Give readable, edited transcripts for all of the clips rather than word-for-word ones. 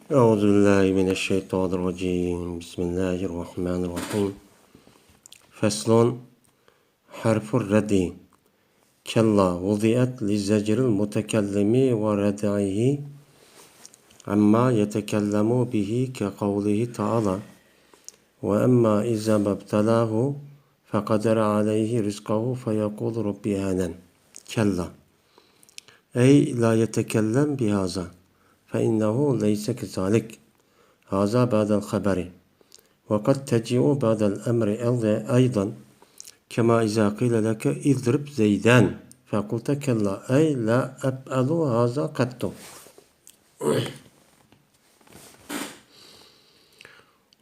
أعوذ بالله من الشيطان الرجيم. بسم الله الرحمن الرحيم. فصل. حرف الرد. كلا وضعت لزجر المتكلم وردعه عما يتكلم به كقوله تعالى: وأما إذا ما ابتلاه فقدر عليه رزقه فيقول ربي هانن. كلا أي لا يتكلم بهذا فإنه ليس كذلك. هذا بعد الخبر، وقد تجيء بعد الأمر أيضا، كما إذا قيل لك اضرب زيدان فقلت كلا أي لا أفعل هذا قط.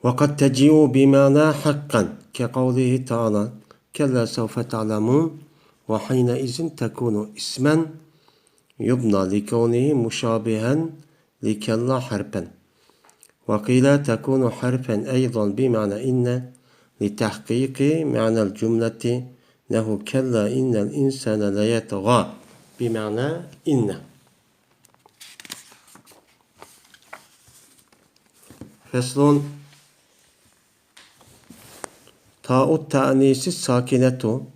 وقد تجيء بمعنى حقا كقوله تعالى: كلا سوف تعلمون، وحينئذ تكون اسما يبنى لكونه مشابها لكلا حرفا. وقيل تكون حرفا أيضا بمعنى إن لتحقيق معنى الجملة، له كلا إن الإنسان ليطغى بمعنى إن. فصل. تاء التأنيث الساكنة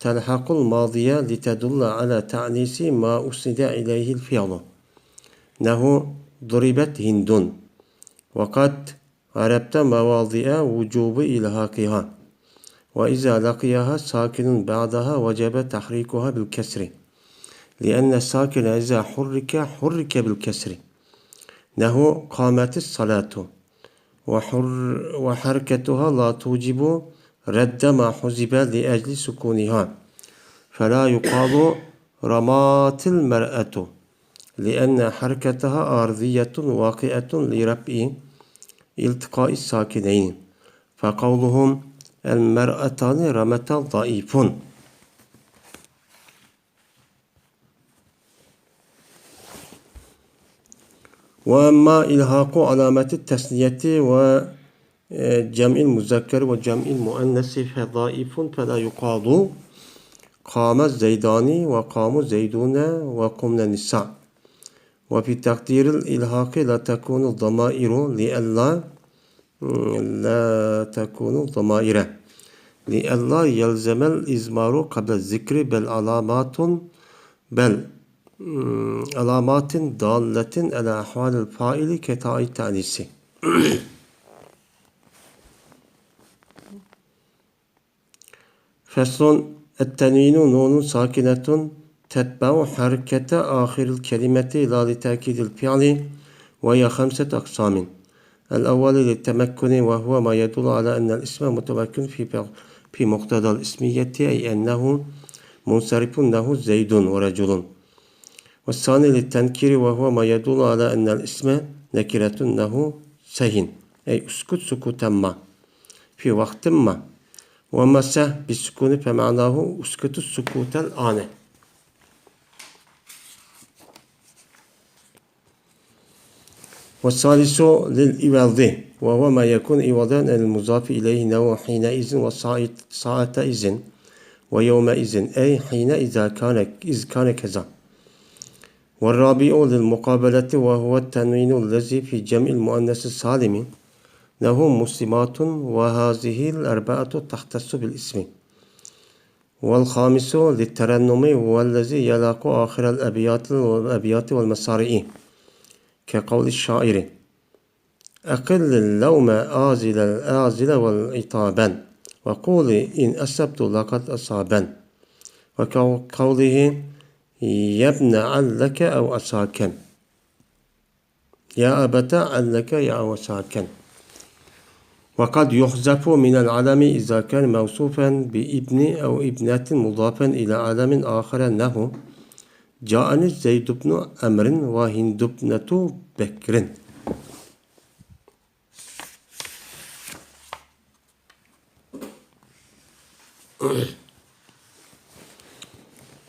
تلحق الماضية لتدل على تأنيث ما أسند إليه الفعل، له ضربت هند، وقد عرفت مواضع وجوب إلحاقها، وإذا لقيها ساكن بعدها وجب تحريكها بالكسر، لأن الساكن إذا حرك بالكسر، له قامت الصلاة، وحركتها لا توجب رد ما حذف لأجل سكونها، فلا يقال رمات المرأة، لأن حركتها أرضية واقعة لرفع التقاء الساكنين، فقولهم المرأتان رمتا ضعيف. وأما إلحاق علامة التثنية وجمع المذكر وجمع المؤنث فضعيف، فلا يقال قام الزيدان وقاموا الزيدون وقمنا النساء. وفي تقدير الإلحاق لا تكون الضمائر لئلا يلزم الإزمار قبل الذكر، بل علامات دالة على أحوال الفاعل كتاء التأنيث. فصل. التنوين نون ساكنة تتبع حركة آخر الكلمة لا لتأكيد الفعل، وهي 5 أقسام. الأول للتمكن، وهو ما يدل على أن الاسم متمكن في مقتضى الاسمية، أي أنه منصرف له زيد ورجل. والثاني للتنكير، وهو ما يدل على أن الاسم نكرة له سهن، أي اسكت سكوتا ما في وقت ما. وأما سه بالسكون فمعناه اسكت السكوت الآن. والثالث للإعواض، وهو ما يكون إعواضا عن المضاف إليه، نوع حينئذ وساعتئذ ويومئذ، أي حين إذ كان كذا. والرابع للمقابلة، وهو التنوين الذي في جمع المؤنث السالم، له مسلمات، وهذه الأربعة تختص بالاسم. والخامس للترنم، هو الذي يلاق آخر الأبيات والمصارع، كقول الشاعر: أقل اللوم آزل والعطابا، وقول إن أصبت لقد أصابا، وكقوله يا ابن علك أو أساكن، يا أبت علك يا وساكن. وقد يحذف من العلم إذا كان موصوفا بابن أو ابنة مضافا إلى علم آخر، أنه جاءني زيد بن أمر وهند بنة بكر.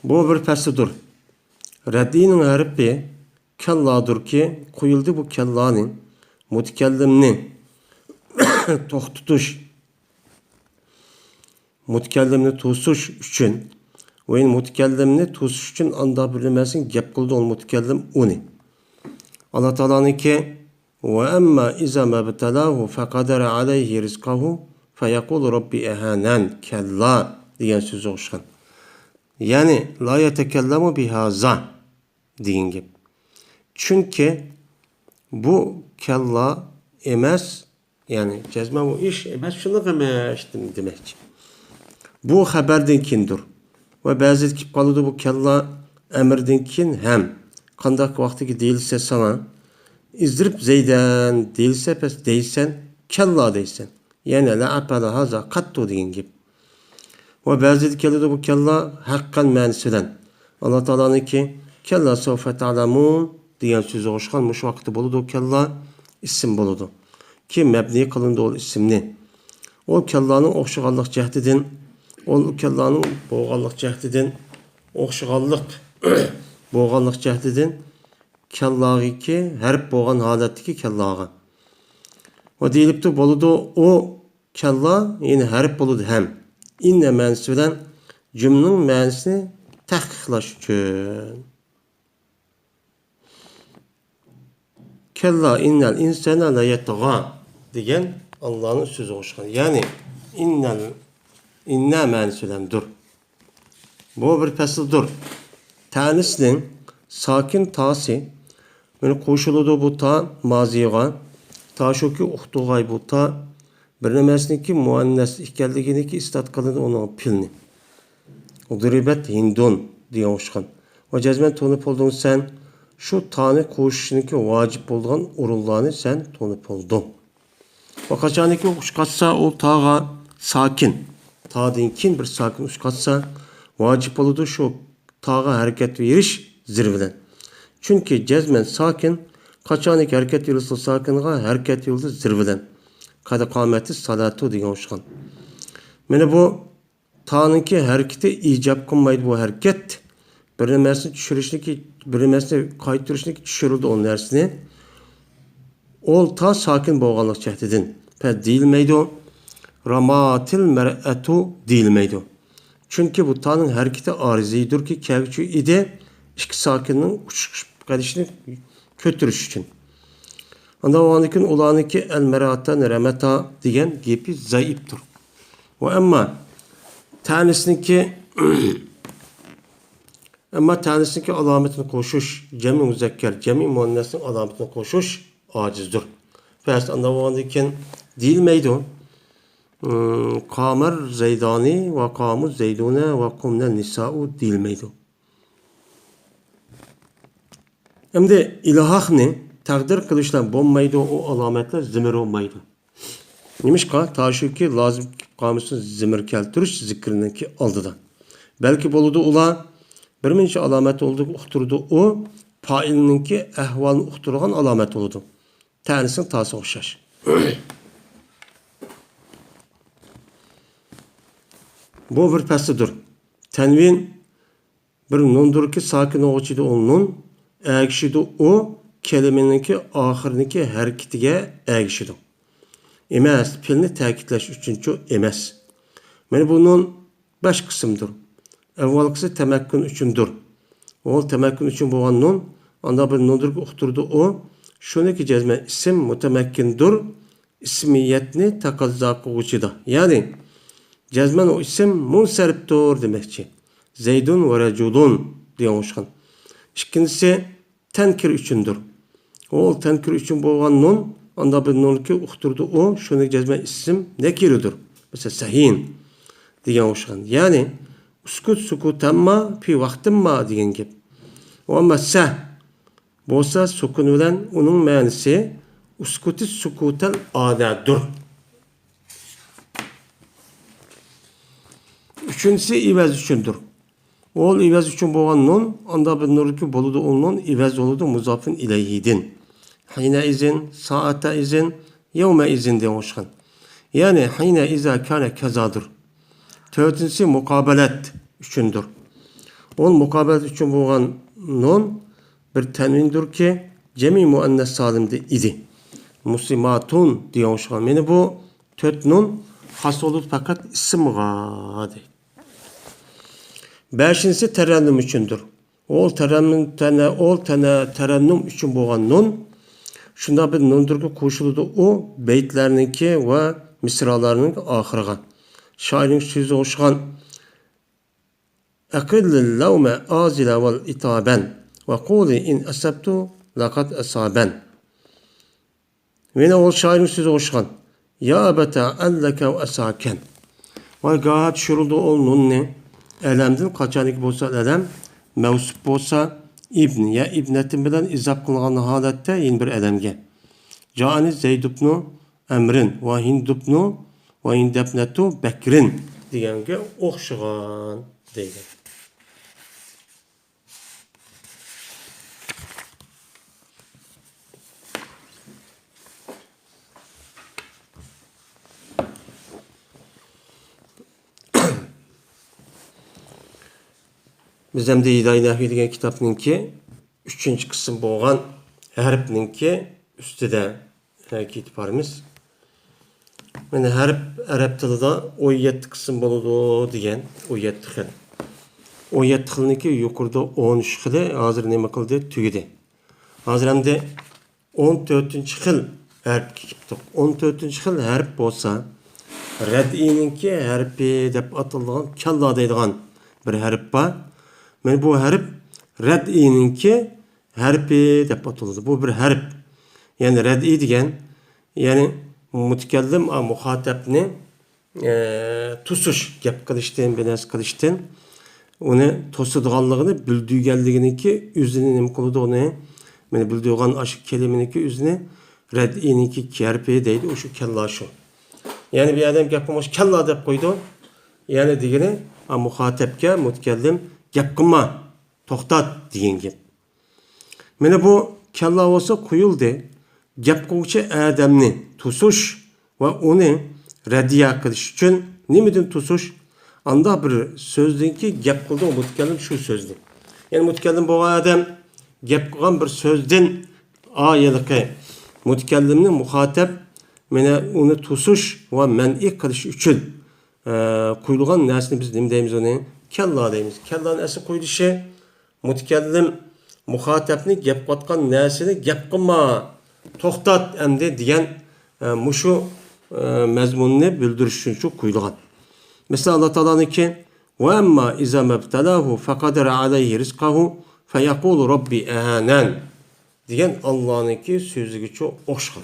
Bu bir fasıdır. Reddinin harfi kelladır ki koyuldu bu kellanın mutkellimni toxtutuş, mutkellimni tusuş üçün ve mutkellimni tusuş üçün anda bilinmesin gep kıldı ol mutkellim uni. Allah Teala'nın ki وَأَمَّا إِذَا مَا ابْتَلَاهُ فَقَدَرَ عَلَيْهِ رِزْقَهُ فَيَقُولُ رَبِّ اَهَانَنْ kella diyen sözü okşan. Yani la yetekellemu bihaza deyin gibi. Çünkü bu kella emas, yani cezme bu iş emas şunu demiştim demek. Bu haberdinkindir. Ve bazı kip kalıdı bu kella emirdinkin hem kandak vakti ki değilse sana izdirip zeyden değilse pes değilsen kella değilsen. Yani la apala haza kattu deyin gibi. Ve bazı kella bu kella hakkan manisilen. Allah Teala'nın ki kella sawfa ta'lamun diyen sözü hoşlanmış vakti buludu kella isim buludu. Ki mebni kılındı o isimni. O kellanın oxşağanlıq cəhdidin, o kellanın boğanlıq cəhdidin, oxşağanlıq boğanlıq cəhdidin kellağı ki, hərb boğan halətdiki kellağı. O deyilibdi buludu o kella yine hərb buludu hem. İnne mənisi bilen cümlünün mənisini təhqiqlaş üçün. Kella innel insana la yetga diyen Allah'ın sözü hoşkan. Yani inna mənisilendir. Bu bir fəsildir. Tənisinin sakin tası yani koşuludu bu ta maziye ta şu ki uxtuğay bu ta birnemesindeki muannes ikkeldigini ki istat kılındı onun pilni. O diribet hindun diye hoşkan. O cezmen tonup oldun sen şu tane koşuşunki vacip olduğun urullarını sen tonup oldun. Vakaçaniki uçkatsa o tağa sakin. Tağdinkin bir sakin uçkatsa vacip oludu şu tağa hareket veriş zirveden. Çünkü cezmen sakin kaçanik hareket yılısı sakinga hareket yıldı zirveden. Kada kâmeti salatu diye hoşkan. Mene bu tağınki hareketi icap kılmaydı bu hareket. Bir nemesini düşürüşünki bir nemesini kayıttırışınki düşürüldü onun dersini. Ol ta sakin boğanlık cehdedin. Pe değilmeydi o. Ramatil mer'etu değilmeydi. Çünkü bu tanın hareketi arizidir ki kevçü ide iki sakinin kardeşini kötürüş için. Anda o anıkin olanı ki el mer'atan remeta diyen gibi zayıptır. Ve ama tanesindeki alametini koşuş cemi müzekker, cemi muannesinin alametini koşuş acizdir. Fes anda o anıkin değilmeydi o. Kamer zeydani ve kamu zeydune ve kumne nisa'u değilmeydi. Hem de ilahakni takdir kılışlan bombaydı o alametler zimir olmaydı. Neymiş ka? Taşuki lazım kamusun zimir keltürüş zikrinden ki aldıdan. Belki boludu ula birinci alamet oldu uxturdu o failinin ki ehvalını uxturgan alamet oldu. Tanısın tası oxşaş. Bu bir pəsidir. Tenvin bir nundur ki sakin oğuçidu onun əgişidu o kelimenin ki ahirindeki hareketiga əgişidu. Emas, pilni təkidləş üçüncü emas. Məni bunun 5 qismdir. Evvelkisi temekkün üçündür. O temekkün üçün boğan nun anda bir nundur ki uxturdu o şunu ki cezme isim mutemekkindir ismiyetini takazza kılgıçıda. Yani cezmen o isim munsariptir demekçi. Zeydun ve reculun diye hoşkan. İkincisi tenkir üçündür. O tenkir üçün boğan nun anda bir nun ki uxturdu o şunu cezme isim nekiridir. Mesela sahin diye hoşkan. Yani uskut sukutamma fi vaktimma diyen gibi. O ama sah bolsa sukun bilen onun manisi uskutis sukutel adadır. Üçüncüsü ivez üçündür. Ol ivez üçün boğan nun anda bir nur ki boludu onun ivez oludu muzafın ileyhidin. Hine izin, saate izin, yevme izin diye hoşkan. Yani hine iza kâne kezadır. Dördüncüsü mukabelet üçündür. Ol mukabelet üçün boğan nun bir tenvindir ki cemi muannes salimde idi. Muslimatun diye hoşkan. Yani bu dört nun has olur fakat isim gâdi. Beşincisi terennüm üçündür. Ol terennüm üçün boğan nun Şunda bir nöndürgü koşuludu o beytlerinki ve misralarının ahırıga. Şairin sözü oşğan Akillil levme azile vel itaben ve kuli in asabtu laqad asaben. Ve ol şairin sözü oşğan Ya abeta alleke ve asaken. Ve gayet şuruldu onun ne? Elemdin kaçanik bolsa elem mevsup bolsa ibn ya ibnetin bilen izap kılgan halette yin bir elemge. Cani Zeyd ibn Emrin ve Hind ibn ve Hind ibnetu Bekrin degenge oxşıgan deydi. Biz hem de İdai Nahvi degan kitapninki 3. kısım bolgan harfninki üstüde ketip barmiz. Mene harf Arap tilida 17 kısım boludu degan 17 xil. 17 xilniki yuqorida 13 xili hozir nima qildi tugidi. Hozir hamda 14 xil harf ketibdi. 14 xil harf bo'lsa rad'ininki harfi deb atalgan kalla deydigan bir harf bor. Men bu harf rad'ininki harfi deb ataladi. Bu bir harf. Yani rad'i degan yani mutakallim muhatabni tusuş gap qilishdan binas qilishdan uni to'sidiganligini bildirganliginiki o'zini nima qiladi uni meni bildirgan aşı kelimeniki o'zini rad'ininki harfi deydi o'sha kalla shu. Yani bir adam gap qilmoq kalla deb qo'ydi. Yani degani muhatabga mutakallim gap qilma, to'xtat degan gap. Meni bu kalla olsa qo'yildi. Gap qiluvchi odamni tusush va uni radiya qilish uchun nimadan tusush? Anda bir so'zdinki gap qildi mutakallim shu so'zni. Yani mutakallim bo'lgan odam gap qilgan bir so'zdan oyiliqi mutakallimni muhattab meni uni tusush va man'i qilish uchun qo'yilgan narsani biz nima deymiz uni? Kalla deymiz. Kallaning asli qo'yilishi mutakallim muhattabni gap qilgan narsani gap qilma, to'xtat endi degan mushu mazmunni bildirish uchun shu qo'yilgan. Mesela Allah Teala'nınki ve amma iza mebtalahu faqadara alayhi rizqahu feyaqulu rabbi ahanan degan Allah'ınki sözüge çok oxşar.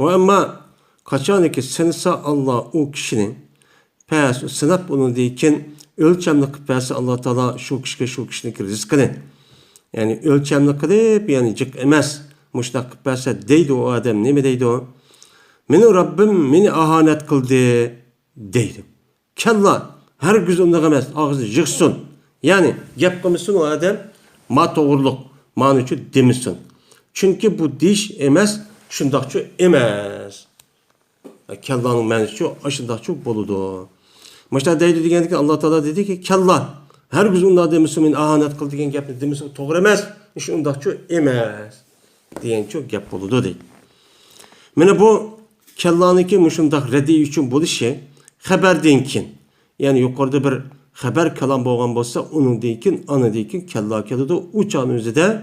Ve amma kaçaniki sınısa Allah o kişinin pes sınıp onu deyken ölçemli kıpası Allah Teala şu kişinin rizkini yani ölçemli kılıp yani cık emez muştak kıpası deydi o adam ne mi deydi o? Meni Rabbim meni ahanet kıldı deydi. Kella her gün ondan emez ağzı yıksın. Yani gap kılmışsın o adam ma doğruluk manuçu demişsin. Çünkü bu diş emez şundakçı emez. Kella'nın mənisi aşındakçı boludu. Maçta deydi degen ki Allah Teala dedi ki kella her gün ondan demişsin meni ahanet kıldı degen gapni demişsin doğru emez. Şundakçı emez. Deyen çok gap boludu deydi. Mene bu Kella'nınki muşundaq redi üçün buluşu xəbərdən kin. Yani yukarıda bir xəbər kalan boğan bolsa onun deykin, anı deykin kella keladı. Uçağın özü de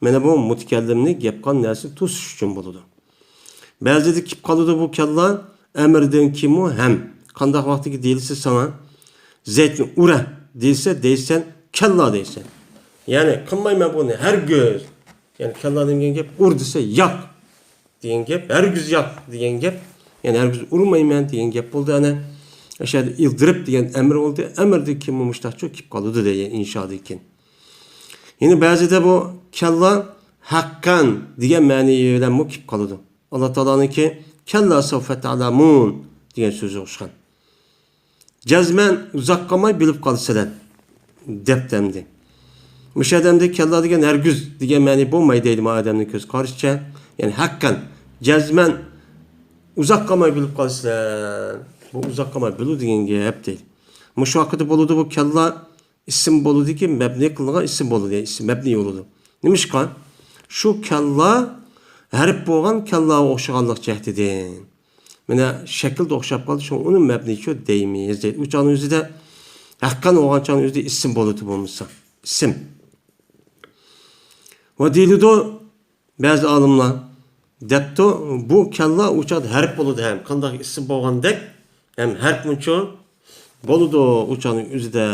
mene bu mutakallimni gapqan nersi tusuş üçün buludu. Bazı da kip kalıdı bu kella əmirdən kimu hem. Qandaq vaxtı ki deyilse sana zeytni ura deyilse deysen kella deysen. Yani kılmayma bunu her göz. Yani kella deyen gap ur dese yak. Diyen gap, her güz yak diyen gap. Yani her güz urmayım ben diyen gap oldu. Yani aşağıda ildırıp diyen emir oldu. Emir de kim olmuşlar çok kip kalıdı diye inşaadıyken. Yine bazı da bu kella hakkan diyen maniye öyle mu kip kalıdı. Allah Teala'nın ki kella savfe ta'lamun diyen sözü hoşkan. Cezmen uzakkamay bilip kalsalar deptemdi. Müşahedemde kella diyen her güz diyen mani bulmayı deydim adamın göz karışça. Yani hakkan cezmen uzak kalmayı bilip kalsın. Bu uzak kalmayı bilu degen hep değil. Şu vakıda boludu bu kella isim boludu ki mebni kılına isim boludu. İsim mebni oludu. Neymiş kan? Şu kella harf boğan kella oxşağanlık cehdidin. Mene şekilde oxşap kaldı. Şu onun mebni şu deyimiz değil. Uçağın özü de hakkan oğan çağın özü de isim boludu bulmuşsa. İsim. Ve deyildi Bazı alimlar depti bu kella uçad harf boludu hem. Kandak isim bolgandek hem harf munçu boludu uçanın üzüde.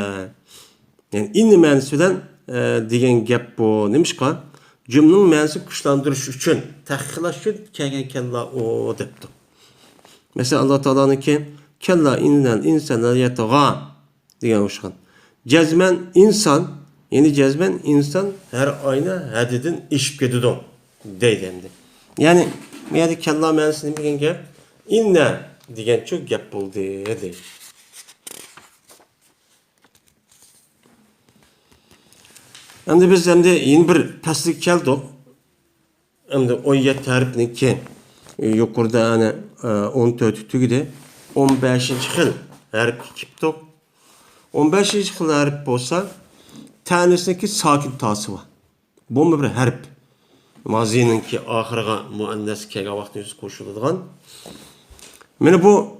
Yani inni ma'nisi bilen degan gap bu. Nimishqa? Cümlenin ma'nisini kuchlandirish uchun, tahqiqlash uchun kelgan kella o depti. Mesela Allah Teala'nınki kella innel insana yatagha degan o'xshagan. Cezmen insan, yeni cezmen insan her ayna hadidin işip ketidi deydi endi. Yani bu yerda kella ma'nisini bilgan gap inna degan çok gap bo'ldi deydi. Endi biz yeni bir paslik keldik. Endi 17 tarifniki yuqorida ana 14 tugidi 15 xil harf kipdik. 15 xil harf bo'lsa, tanisniki sakin tası var. Bu bir harf. Mazininki ahırga muannas kelgan vaqtda o'zi qo'shiladigan. Mana bu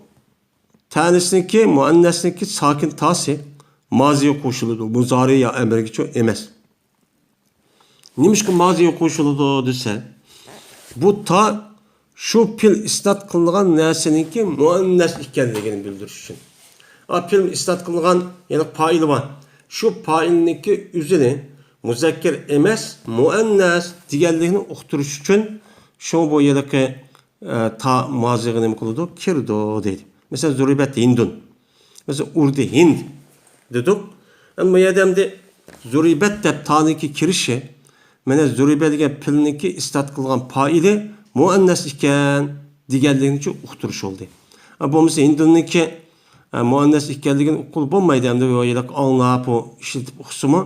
tanisniki muannasniki sakin tası maziga qo'shiladi. Muzari ya emrga emas. Nimishki maziga qo'shiladi desa, bu ta şu pil istat kılıngan narseninki muannas ekanligini bildirish uchun. Pil istat kılıngan yani faili var. Şu failniki üzeri muzakker emas, muannas deganligini uqtirish uchun şu bu yerdagi ta maziga nima qiladi? Kirdi deydi. Mesela zuribat hindun. Mesela urdi hind dedik. Ama yerdamda zuribat deb taniki kirishi, mana zuribat degan pilniki istat kılıngan faili muannas ekan deganligini uqtirish oldu. Bo'lmasa hinduniki muannas ekanligini uqib bo'lmaydi hamda bu yerda anglab ishlatib uqsimi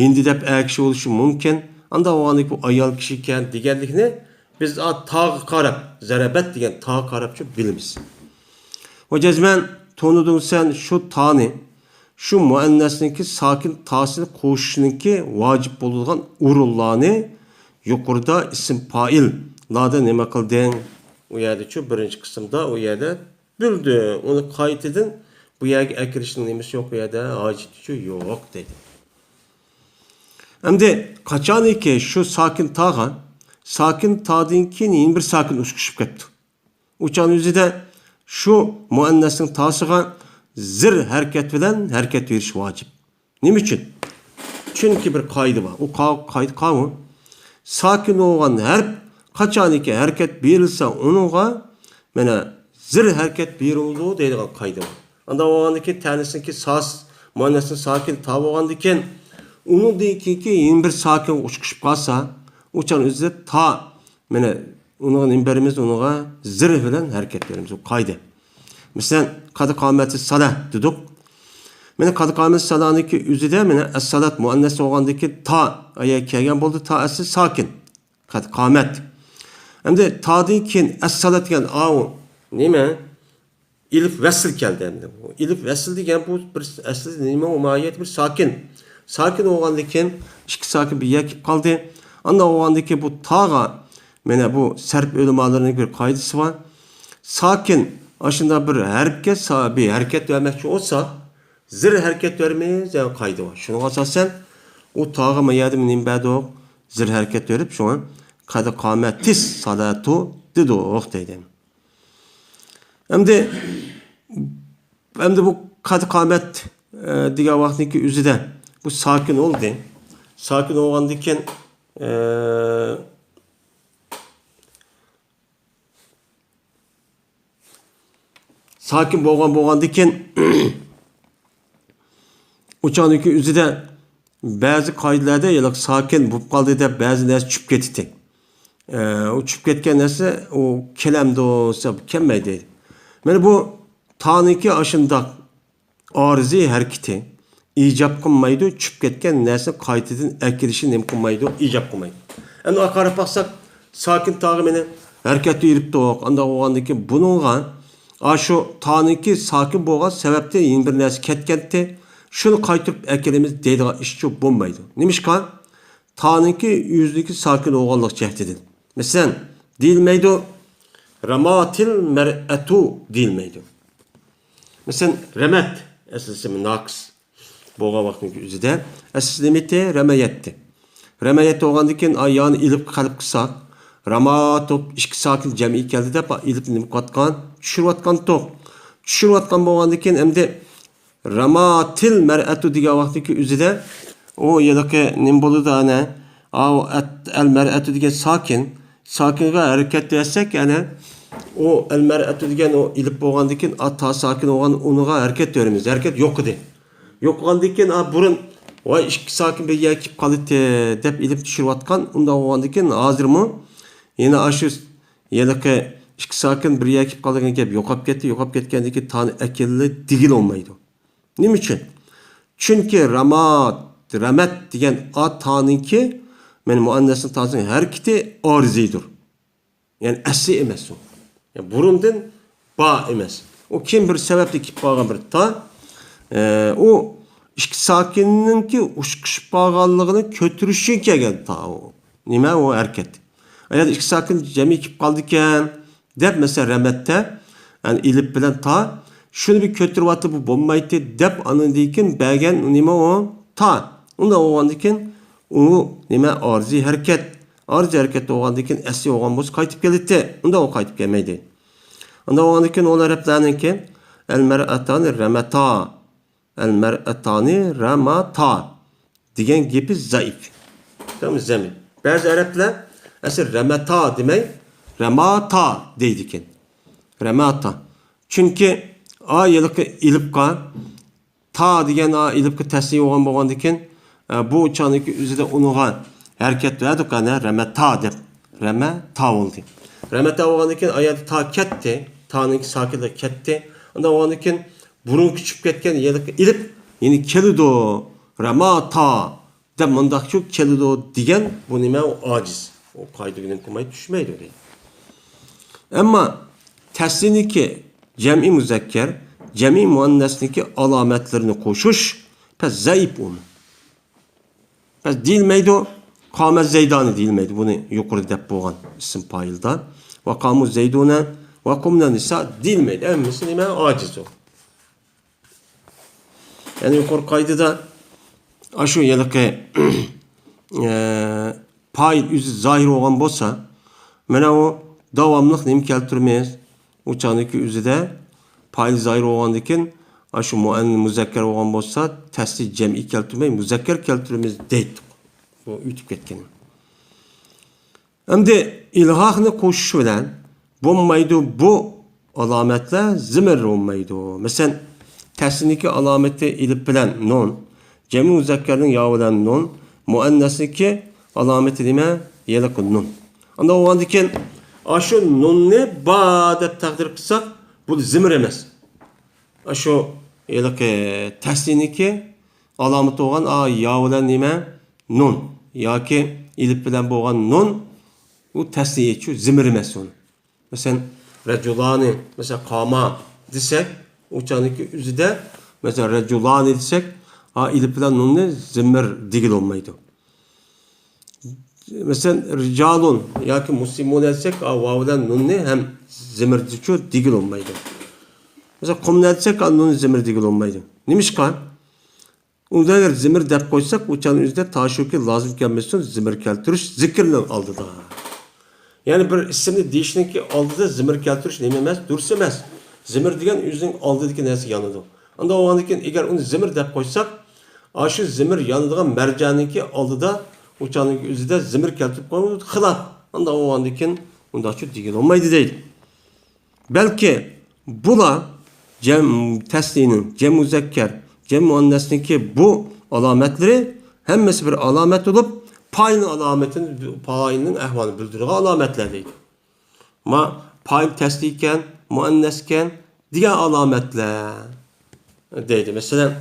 hindi deb akshi bo'lishi mumkin. Anda o'g'anlik bu ayol kishi ekan deganlikni biz tag'i qarab, zarabat degan tag'i qarabcha bilamiz. Va jazman tonudun sen şu tani şu muannasniki sakin tasini qo'shishninki vojib bo'lgan urullarni yuqorida ism fa'il lada nima qilding? U yerda şu birinchi qismda u yerda bildi. Onu qaytidin. Bu yerga akirishning nimasi yo'q, bu yerda hojati yo'q dedi. Endi qachoniki şu sakin tag'a, sakin ta'dinki bir sakin uskishib ketdi. Uçan o'zida şu muannasning ta'siga zir harakat bilan harakat berish vojib. Nima uchun? Chunki bir qoida bor. U qoida qanmi? Sakin bo'lgan harf qachoniki harakat berilsa, uningga mana zir harakat berildi deydigan qoida bor. Anda o'g'andiki tanisniki sas, muannasning sakin ta bo'lgandikan, uningdiki bir sakin uchiqib qolsa, o'chan o'zida ta mana uning imberimiz uningga zir bilan harakat beramiz. Bu qoida. Masalan, qad qomati salah dedik. Mana qad qomati salaniki o'zida mana as-salat muannas bo'lgandiki ta aya kelgan bo'ldi, ta asli sakin. Qad qomat. Endi ta'dan keyin as-salat degan nima? Elif vasl keldi endi. Elif vasl degan bu bir asli nima umayet bir sakin. Sakin bo'lgandikin ikki sakin bir yer kelib qoldi. Anda bo'lgandiki bu taga mana bu sarf o'limalarining bir qoidasi bor. Sakin aslında bir harfga bir harakat vermekçi olsa zir harakat vermeyiz yani qoida bor. Şuna asasen o taga mayadi min ba'do zir harakat verip şu an qad qomatis salatu dedi o deydi. Endi bu qad qomat degan vaqtniki o'zida bu sakin oldu. Sakin bo'lgandikan sakin bo'lgandikan uçaniki o'zida ba'zi qoidalarda yiliq sakin bo'lib qoldi deb ba'zi narsa tushib ketdi. O tushib ketgan narsa o kelamda olsa kelmaydi. Mana bu taniki ashundaq oriziy harakati ijab qilmaydi, tushib ketgan narsa qaytadan akirishi nim qilmaydi, ijab qilmaydi. Endi qarab baqsak sakin tag'i meni harakatga yuribdi. Anda o'g'andiki buningga şu taniki sakin bo'lgan sababda yeni bir narsa ketganda shuni qaytirib akirimiz deydigan ish bo'lmaydi. Nimishqa? Taniki yüzdeki sakin bo'lganlik jihatidan. Masalan, deyilmaydi ramatil mar'atu deyilmaydi. Masalan, ramat aslisi naqs bo'lgan vaqtning o'zida asli nimati ramayatdi. Ramayet olgandan keyin ayağını ilip qalib qilsak, ramatop ikki sokin jam'i keldi deb ilib nima qatgan, tushirayotgan to'q. Tushirayotgan bo'lgandan keyin endi ramatil mar'atu degan vaqtdagi o'zida o yalaqi nim bo'ladi ana al mar'atu degan sokinga harakat etsak ana o al mar'atu degan o ilib bo'lgandan keyin ta sokin bo'lgan uniga harakat beramiz. Harakat yo'q edi. Yo'q bo'lgandan keyin burun voy ikki sokin bir yer kelib qoldi deb ilib tushirayotgan unda bo'lgandan keyin hozirmi yana shu yalaqi ikki sokin bir yer kelib qolgan gap yo'qolib ketgandan keyin tani akilli digil olmaydi. Nima uchun? Chunki ramat degan taniki men muannasning tanisining harakati orziydir. Ya'ni asli emas u. Yani burundan ba emas. O kim bir sababli kelib qolgan bir ta o ikki sokinninki ushqishib qolganligini ko'tirishi kelgan ta o. Nima o harakat? Agar ikki sokin jami kelib qoldi ekan deb mesela ramatda yani ilib bilan ta şunu bir kötürüvatı bu bo'lmaydi deb anındikin bəgən nima o ta. Unda olgandikin o nima arzi harakat. Arzi harakat olgandikin asli olgan bo'lsa qaytib keldi. Unda o qaytib kelmaydi. Unda olgandikin o arablarninki el mar'atani ramata. El mar'atani ramata degan gapi zaif. Tamam zamin. Bazı arablar asl ramata demay ramata deydikin. Ramata. Çünkü a yılıqı ilibqa ta degan a ilibqi tasniy bo'lgandan keyin bu uçaniki o'zida unuga harakat berdik ana ramata deb ramata bo'ldi. Ramata bo'lgandan keyin ayat ta ketdi, taning sakida ketdi. Unda bo'lgandan keyin burun kuchib ketgan yılıqi ilib yeni keldi ramata deb mundaqchu keldi degan bu nima ojiz. O qoidaga qilmay tushmaydi deydi. Ammo tasniyki cem'i müzekker, cem'i muannasniki alametlerini koşuş, pes zayıf onu. Pes değilmeydi o, kâme zeydani değilmeydi. Bunu yukarı dep boğan isim payılda. Ve kâmu zeydune ve kumna nisa değilmeydi. Emmisi nime aciz o. Yani yukarı kaydıda aşu yılıkı payıl yüzü zahir olan bolsa, mena o davamlıq nim keltirmeyiz. Uçaniki üzüde paylı zahir olgandan keyin şu muzakker olgan bolsa tasli jam'i keltirmey muzakker keltirimiz deydi. Bu ütüp ketken. Endi ilhaqni qo'shish bilan bo'lmaydi bu alomatlar zimir bo'lmaydi. Masalan, tasniki alomati ilib bilan nun, jam'i muzakkarning yo bilan nun, muannasniki alomati nima? Yeliq nun. Unda olgandan keyin şu nunni ba deb taqdir qilsak, bu zimir emas. Şu yiliqi tasniyniki alomati bo'lgan yo bilan nima? Nun yoki ilib bilan bo'lgan nun bu tasniyachi zimir emas uni. Masalan, rajulani, masalan qama desak, o'chaniki o'zida masalan rajulani desak, ilib bilan nunni zimir digil olmaydi. Mesela ricalun yoki muslimun etsek vavdan nunni hem zimirdichu digil olmaydi. Mesela qumni etsek nunni zimir digil olmaydi. Nimishqa? Unda agar zimir deb qo'ysak, o'chaning o'zida tashuki lozim kelmasin zimir keltirish zikrning oldida. Ya'ni bir ismni deyishniki oldida zimir keltirish nima emas, durs emas. Zimir degan o'zining oldidagi narsa yonida. Unda o'g'andan keyin agar uni zimir deb qo'ysak, shu zimir yonidigan marjaniki oldida uçanın özüde zimir keltirip koymadı, xilaf. Anda o andakin, unda şu digil olmaydı değil. Belki bula tasniyinin, cem muzekker, cem muannasniki bu alametleri hemmesi bir alamet olup payının ehvalini bildirdiği alametler değil. Ama pay tasniyken, muannasken diğer alametler deydi. Mesela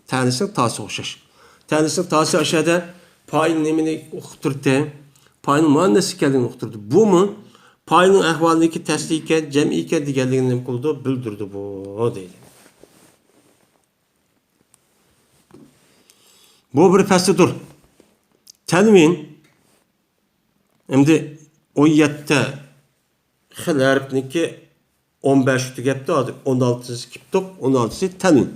tanesinin tası okşaş. Tanesinin tası aşağıda payın nemini okuturdu, payın muannesi kendini okuturdu. Bu mu? Payının ahvalindeki tasdiyken, cem'iyken diğerliğini kıldı, bildirdi bu, o deydi. Bu bir fasıdır. Tenvin, şimdi o yette xil harfniki 15 tügepti, 16'sı kiptok, 16'sı tenvin.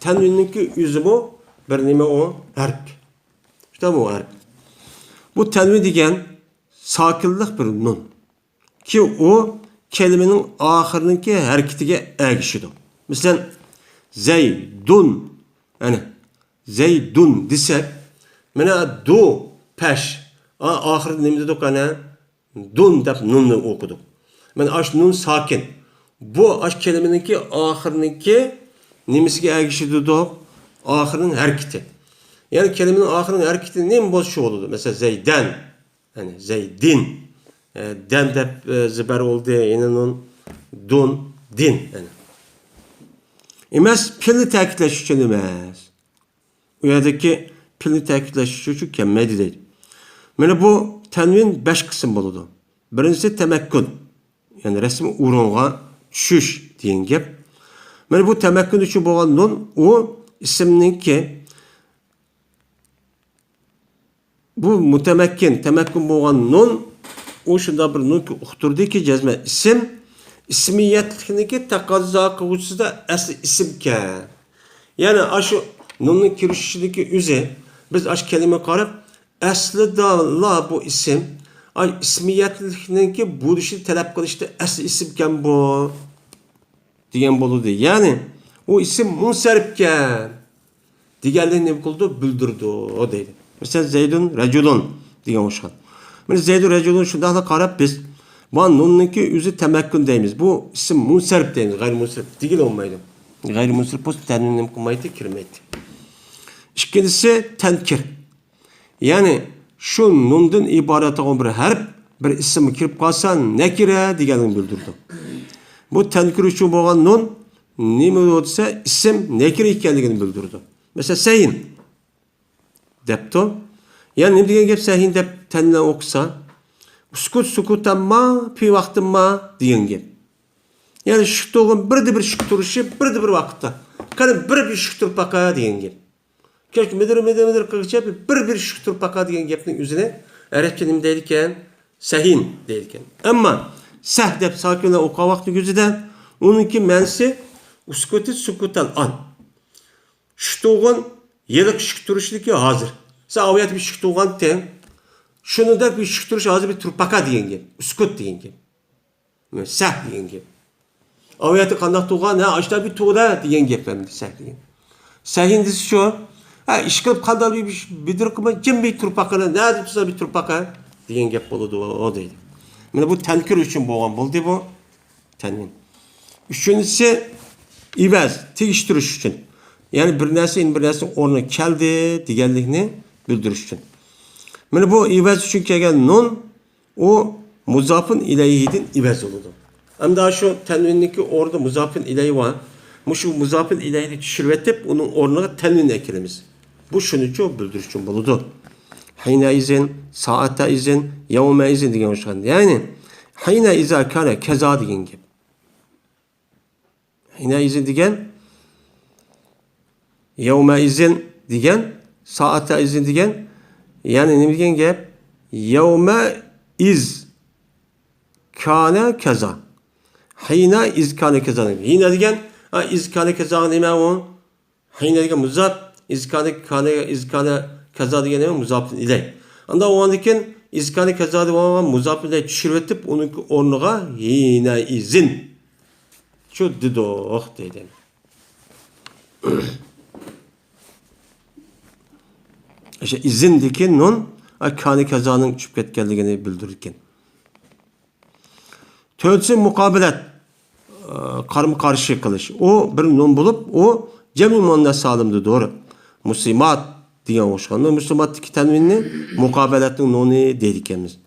Tenvinninki yüzü bu, bir nime o harf. İşte bu harf. Bu tenvin degan sakinlik bir nun. Ki o kelimenin ahırınki hareketiga ergişidir. Mesela zeydun, yani zeydun desek, mana du peş, ahırda neydi dedik ana? Dun dep nunni okuduk. Mana aş nun sakin. Bu aş kelimeninki ahırınki nemesiga ergişidir dedik? Ahırının hareketi. Yani kelimenin ahırının hareketi neymi boz şu oldu? Mesela zeyden, yani zeydin, den dep ziber oldu, yine nun, dun, din. Yani. Emas pilni ta'kidlash uchun emas. U yerdagi pilni ta'kidlash uchun kelmaydi deydi. Mana bu tanvin 5 qism bo'ladi. Birinchisi tamakkun. Ya'ni rasm o'ringa tushish degan gap. Mana bu tamakkun uchun bo'lgan nun u ismninki bu mutamakkin, tamakkun bo'lgan nun u shunda bir nun uqtirdiki jazma ism ismiyatlikniki taqozo qiluvchisida asli ismkan. Yani aşı nunun kirişideki üze biz aş kelime qarab aslida la bu isim ay ismiyatlikniki bu işi talep qilishda asli isimkan bu degan bo'ladi. Yani o isim munsarifkan deganlikni nima qildi? Bildirdi o deydi. Mesela Zeydun Raculun degan o'xshan. Mana Zeydun Raculun shunday qarab biz bu nunnunki yüzü temakkun deymiz. Bu isim munsarif deymiz. Gayrimunsarif değil olmaydı. Gayrimunsarif post tenvinim kılmaydı, kirmeydi. İkincisi tenkir. Yani şu nundan ibaret olan bir harf bir isim kirip kalsan nekire deganini bildirdi. Bu tenkir için bo'lgan nun nima bo'lsa isim nekire ekanligini bildirdi. Mesela sayin depti. Yani nima degan gap sayin deb tanlan o'qisa Sukut sukutamma, pi vaktimma degan gap. Yani şükturun bir şük turuşu, bir vakitte. Kanı bir şük turpaka degan gap. Keşke midir kılgıça bir şük turpaka degan gapning üzerine Arapça nima deydiken? Sahin deydiken. Ama sah deb sakinlar o'qigan vaqti gözüde onunki ma'nosi uskuti sukutal an. Şükturun yeliq şük turuşdaki hazır. Sa aviyat bir şük turgan ten şunu da bir şükürüş ağzı bir turpaka deyen gel. Uskut deyen gel. Sah deyen gel. Aviyatı kandak tuğan ha açta bir tuğda deyen gel ben sah deyen. Sahindisi şu. Ha işkilip kandal bir bidir kuma cim bir turpakana ne adı tutsa bir turpaka deyen gel boludu o deydi. Yani bu tenkir için boğan buldu bu. Tenvin. Üçüncüsü ivaz, tegiştiriş için. Yani bir nerse oruna keldi degenlikni bildiriş için. Mana bu ivaz uchun kelgan nun o muzafın ilayhidin ivaz oludu. Hamda şu tenvinniki orada muzafın ilayhi var. Şu muzafın ilayhini tushirib etib, onun o'rniga tenvin ekilamiz. Bu shuning uchun bildirish uchun bo'ladi. Hayna izin, saata izin, yawma izin degan o'xshagan. Ya'ni hayna iza kana kaza degan gap. Hayna izin degan yawma izin degan, saata izin degan yani ne bilgen gap? Yevme iz kana kaza. Hina iz kana kaza. Hina degen iz kana kaza nima o? Hina degen muzaf iz kana kaza degen nima muzaf ilay. Anda o andiken iz kana kaza degen muzaf ilay tushirib etib uning o'rniga hina izin. Shu didoq deydi. İşte izindeki nun kani kazanın çıkıp ketkenliğini bildirirken. Tölsü mukabelet karma karşı kılış. O bir nun bulup o cemi muannas salimdi doğru. Muslimat diyen hoşkan. Muslimat iki tenvinni mukabeletin nunu dedikemiz.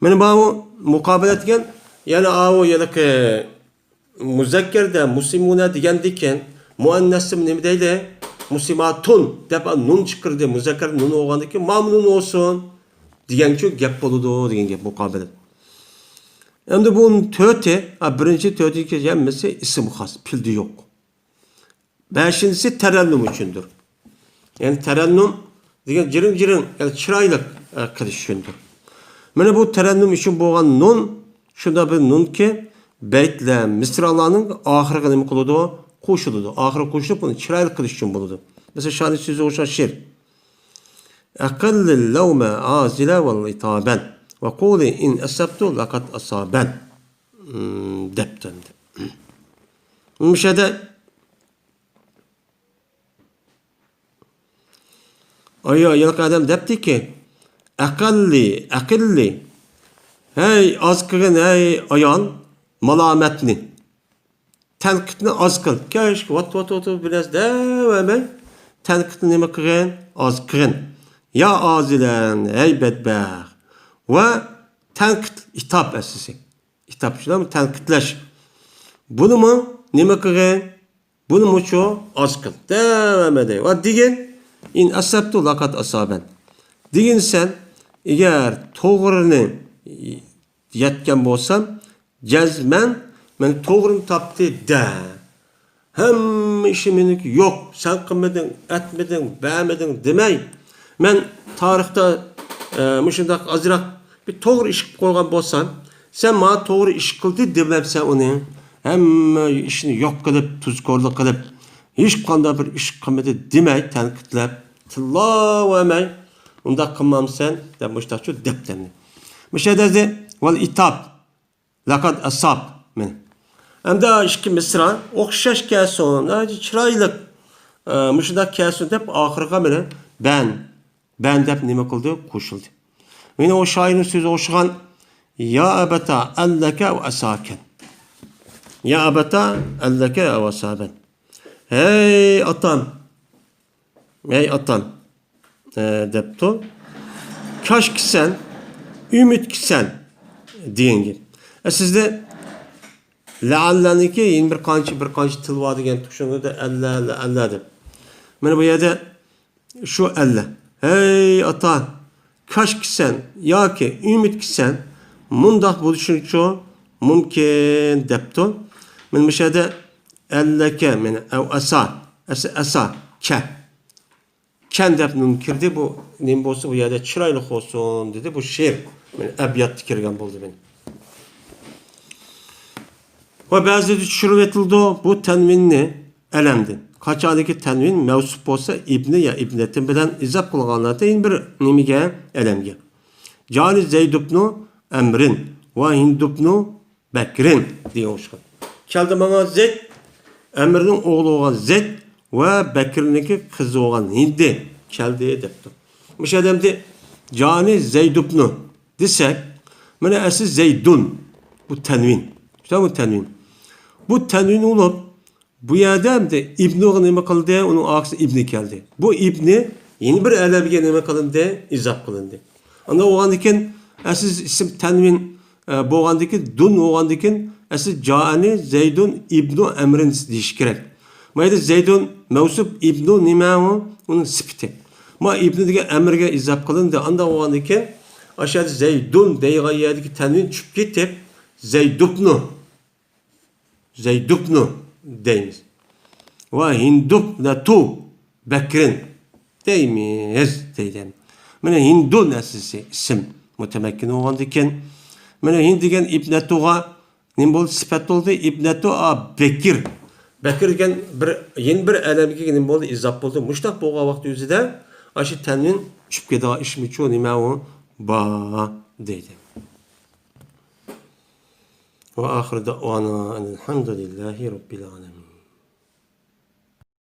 Benim bu mukabelet gen yani o ya ki muzakkerde muslimuna diyen diken muannasim ne deydi? Muslimatun dep nun çıkırdı muzakkar nun olgandaki mamnun olsun degan şu gap boludu degan gap mukabelet. Endi bu töte birinci töteki gelmesi isim has pildi yok. Beşincisi terennüm üçündür. Yani terennüm degan jirin yani çıraylık kılış üçündür. Mana bu terennüm üçün bo'lgan nun şunda bir nun ki beytler misralarning ahirgi nima qiladi qo'shiladi. Ahiri qo'shilib uni chiroyli qilish uchun bo'ladi. Mesela şani so'zi o'sha she'r. أقل اللوم عازلا والإطابا وقولي إن أسبت لقد أصابا depten. Müşahede yılki adam depti ki akılli hey az kılın hey ayan malametni tenkitni az kıl keşke vat biraz devam tenkitni nime kılın az kılın ya azilen hey bedbağ ve tenkit hitap esisi hitap şuna mı tenkitleş bunu mu nime kılın bunu mu çoğu az kıl devam edeyim ve digin in asabtu laqad asaben digin sen eğer toğrını yetken bolsam cezmen men toğrunu taptı de hem işimin yok sen kılmadın etmedin beğenmedin demey men tarihte müşündak azırak bir toğru iş koygan bolsam sen bana toğru iş kıldı demem sen onu hem işini yok kılıp tuzkorluk kılıp hiç kanda bir iş kılmadı demey tenkitlep tıllah emey onda kılmam sen de müştak şu deptenli müşahede vel itap laqad asab men hem de işki misra okşaş kelson çıraylık müştak kelson dep ahırga mene ben dep nime kıldı koşuldu yine o şairin sözü oşugan ya ebeta elleke ve asaken ya ebeta elleke ve asaben hey atam depto kaş ki sen ümit ki sen deyin gibi sizde leallaniki yine bir kançı tılva degen tuşunu da elle dep men bu yerde şu elle hey ata kaş ki sen ya ki ümit ki sen mundak buluşunço mümkün depto men müşahede elleke men ev asa ke kendi mümkündü bu nimbosu bu yerde çıraylık olsun dedi bu şiir yani ebiyat dikirgen buldu beni ve bazı düşürüp etildi bu tenvinni elemdi kaçadaki tenvin mevsup olsa ibni ya ibnetin bilen izap kılganlarda in bir nimige elemge cani zeydubnu emrin ve hindubnu bekrin diye hoşkan keldi bana Zeyd emrinin oğlu olan Zeyd ve Bekir'ninki kızı olan Hindi keldi depti. Müşahedemdi cani Zeydubnu desek mene esi Zeydun bu tenvin. İşte bu tenvin. Bu tenvin olup bu yerde hem de İbni oğlu nime kıldı onun aksi İbni geldi. Bu İbni yeni bir elebiye nime kılındı izap kılındı. Anda oğandikin esi isim tenvin boğandikin dun oğandikin esi cani Zeydun İbnu Emrin diş gerek. Mayda Zeydun mevsup İbnu nimahu onun sipti. Ma İbnu dige emrge izap kılındı. Anda o andaki aşağıda Zeydun deyiğe yerdeki tenvin çıp gitip Zeydubnu deyimiz. Ve hindubnatu Bekrin deyimiz deyden. Mene Hindun esisi isim mütemekkin o andaki mene hindigen İbnetuğa nimbol sifat oldu İbnetu a Bekir. Bekir gen yeni bir elemki genin boldu izap boldu. Muştak boğa vakti yüzüde aşı tenvin çüpke daha işmi çoğu nime o ba deydi. Ve ahir da'vana elhamdülillahi rabbil alemin.